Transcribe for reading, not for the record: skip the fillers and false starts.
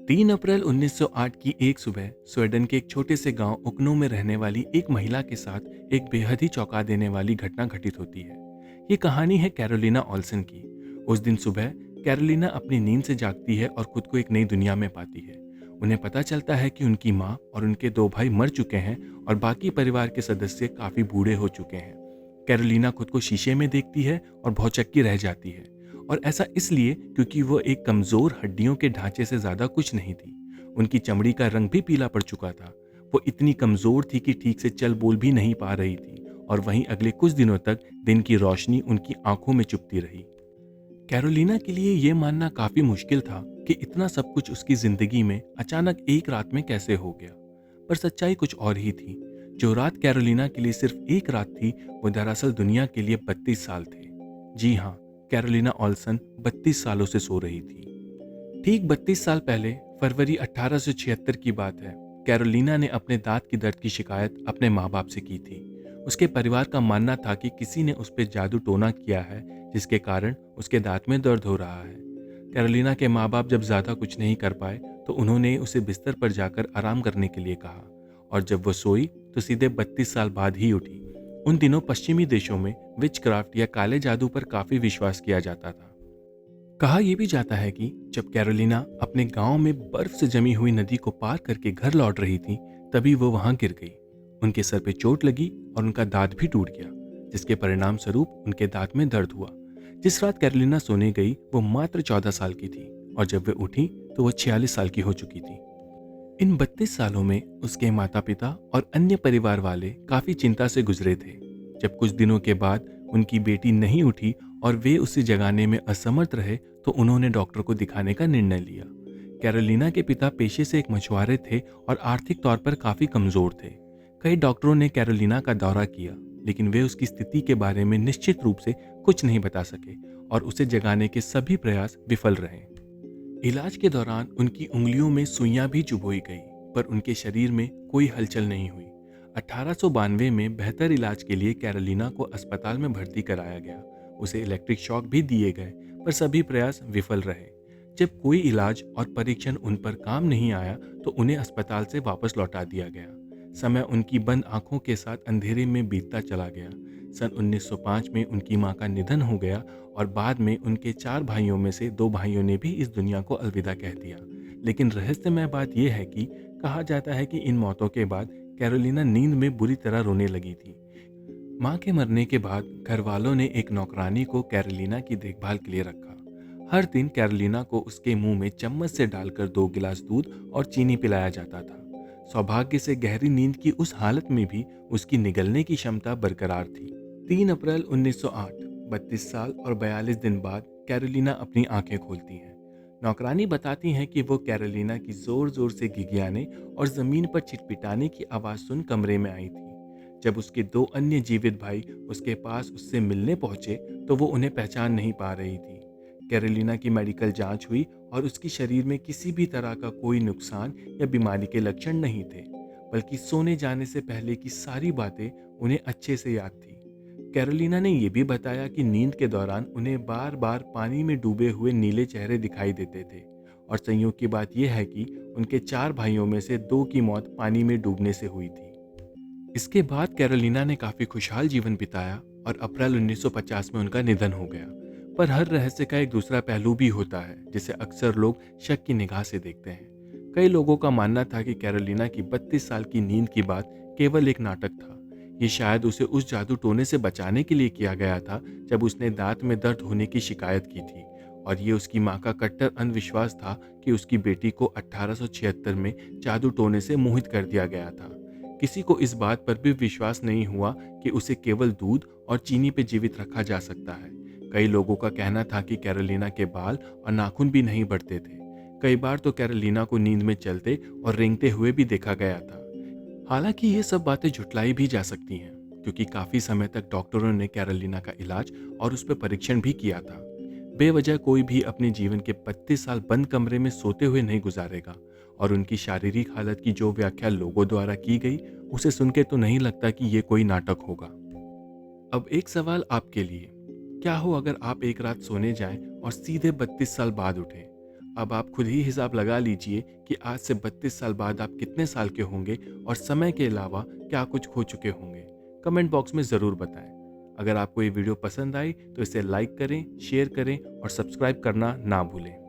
3 अप्रैल 1908 की एक सुबह स्वीडन के एक छोटे से गांव उकनो में रहने वाली एक महिला के साथ एक बेहद ही चौंका देने वाली घटना घटित होती है। ये कहानी है कैरोलिना ओल्सन की। उस दिन सुबह कैरोलिना अपनी नींद से जागती है और खुद को एक नई दुनिया में पाती है। उन्हें पता चलता है कि उनकी माँ और उनके 2 भाई मर चुके हैं और बाकी परिवार के सदस्य काफी बूढ़े हो चुके हैं। कैरोलिना खुद को शीशे में देखती है और भौचक्की रह जाती है, और ऐसा इसलिए क्योंकि वो एक कमजोर हड्डियों के ढांचे से ज्यादा कुछ नहीं थी। उनकी चमड़ी का रंग भी पीला पड़ चुका था। वो इतनी कमजोर थी कि ठीक से चल बोल भी नहीं पा रही थी, और वहीं अगले कुछ दिनों तक दिन की रोशनी उनकी आंखों में चुभती रही। कैरोलिना के लिए ये मानना काफी मुश्किल था कि इतना सब कुछ उसकी जिंदगी में अचानक एक रात में कैसे हो गया। पर सच्चाई कुछ और ही थी। जो रात कैरोलिना के लिए सिर्फ एक रात थी, वो दरअसल दुनिया के लिए 32 साल थे। जी हाँ, कैरोलिना ओल्सन 32 सालों से सो रही थी। ठीक 32 साल पहले फरवरी 1876 की बात है। कैरोलिना ने अपने दांत की दर्द की शिकायत अपने माँ बाप से की थी। उसके परिवार का मानना था कि किसी ने उस पर जादू टोना किया है, जिसके कारण उसके दांत में दर्द हो रहा है। कैरोलिना के माँ बाप जब ज्यादा कुछ नहीं कर पाए तो उन्होंने उसे बिस्तर पर जाकर आराम करने के लिए कहा, और जब वो सोई तो सीधे 32 साल बाद ही उठी। उन दिनों पश्चिमी देशों में विचक्राफ्ट या काले जादू पर काफी विश्वास किया जाता था। कहा यह भी जाता है कि जब कैरोलिना अपने गांव में बर्फ से जमी हुई नदी को पार करके घर लौट रही थी, तभी वो वहां गिर गई। उनके सर पे चोट लगी और उनका दांत भी टूट गया, जिसके परिणाम स्वरूप उनके दांत में दर्द हुआ। जिस रात कैरोलिना सोने गई वो मात्र 14 साल की थी, और जब वे उठी तो वो 46 साल की हो चुकी थी। इन 32 सालों में उसके माता पिता और अन्य परिवार वाले काफी चिंता से गुजरे थे। जब कुछ दिनों के बाद उनकी बेटी नहीं उठी और वे उसे जगाने में असमर्थ रहे, तो उन्होंने डॉक्टर को दिखाने का निर्णय लिया। कैरोलिना के पिता पेशे से एक मछुआरे थे और आर्थिक तौर पर काफी कमजोर थे। कई डॉक्टरों ने कैरोलिना का दौरा किया, लेकिन वे उसकी स्थिति के बारे में निश्चित रूप से कुछ नहीं बता सके, और उसे जगाने के सभी प्रयास विफल रहे। इलाज के दौरान उनकी उंगलियों में सुइयां भी चुभोई गई, पर उनके शरीर में कोई हलचल नहीं हुई। 1892 में बेहतर इलाज के लिए कैरोलिना को अस्पताल में भर्ती कराया गया। उसे इलेक्ट्रिक शॉक भी दिए गए, पर सभी प्रयास विफल रहे। जब कोई इलाज और परीक्षण उन पर काम नहीं आया तो उन्हें अस्पताल से वापस लौटा दिया गया। समय उनकी बंद आंखों के साथ अंधेरे में बीतता चला गया। सन 1905 में उनकी मां का निधन हो गया, और बाद में उनके 4 भाइयों में से 2 भाइयों ने भी इस दुनिया को अलविदा कह दिया। लेकिन रहस्यमय बात यह है कि कहा जाता है कि इन मौतों के बाद कैरोलिना नींद में बुरी तरह रोने लगी थी। मां के मरने के बाद घर वालों ने एक नौकरानी को कैरोलिना की देखभाल के लिए रखा। हर दिन कैरोलिना को उसके मुंह में चम्मच से डालकर 2 गिलास दूध और चीनी पिलाया जाता था। सौभाग्य से गहरी नींद की उस हालत में भी उसकी निगलने की क्षमता बरकरार थी। 3 अप्रैल 1908, 32 साल और 42 दिन बाद कैरोलिना अपनी आंखें खोलती हैं। नौकरानी बताती हैं कि वो कैरोलिना की जोर जोर से गिगियाने और जमीन पर चिटपिटाने की आवाज सुन कमरे में आई थी। जब उसके 2 अन्य जीवित भाई उसके पास उससे मिलने पहुंचे तो वो उन्हें पहचान नहीं पा रही थी। कैरोलिना की मेडिकल जांच हुई और उसकी शरीर में किसी भी तरह का कोई नुकसान या बीमारी के लक्षण नहीं थे, बल्कि सोने जाने से पहले की सारी बातें उन्हें अच्छे से याद थी। कैरोलिना ने यह भी बताया कि नींद के दौरान उन्हें बार बार पानी में डूबे हुए नीले चेहरे दिखाई देते थे, और संयोग की बात यह है कि उनके 4 भाइयों में से 2 की मौत पानी में डूबने से हुई थी। इसके बाद कैरोलिना ने काफी खुशहाल जीवन बिताया, और अप्रैल 1950 में उनका निधन हो गया। पर हर रहस्य का एक दूसरा पहलू भी होता है, जिसे अक्सर लोग शक की निगाह से देखते हैं। कई लोगों का मानना था कि कैरोलिना की 32 साल की नींद की बात केवल एक नाटक था। ये शायद उसे उस जादू टोने से बचाने के लिए किया गया था जब उसने दांत में दर्द होने की शिकायत की थी, और ये उसकी मां का कट्टर अंधविश्वास था कि उसकी बेटी को 1876 में जादू टोने से मोहित कर दिया गया था। किसी को इस बात पर भी विश्वास नहीं हुआ कि उसे केवल दूध और चीनी पे जीवित रखा जा सकता है। कई लोगों का कहना था कि कैरोलिना के बाल और नाखून भी नहीं बढ़ते थे। कई बार तो कैरोलिना को नींद में चलते और रेंगते हुए भी देखा गया था। हालांकि ये सब बातें झुटलाई भी जा सकती हैं, क्योंकि काफी समय तक डॉक्टरों ने कैरोलिना का इलाज और उस पर परीक्षण भी किया था। बेवजह कोई भी अपने जीवन के 32 साल बंद कमरे में सोते हुए नहीं गुजारेगा, और उनकी शारीरिक हालत की जो व्याख्या लोगों द्वारा की गई, उसे सुन के तो नहीं लगता कि ये कोई नाटक होगा। अब एक सवाल आपके लिए, क्या हो अगर आप एक रात सोने जाएं और सीधे 32 साल बाद उठें? अब आप खुद ही हिसाब लगा लीजिए कि आज से 32 साल बाद आप कितने साल के होंगे और समय के अलावा क्या कुछ खो चुके होंगे। कमेंट बॉक्स में ज़रूर बताएं। अगर आपको ये वीडियो पसंद आई तो इसे लाइक करें, शेयर करें और सब्सक्राइब करना ना भूलें।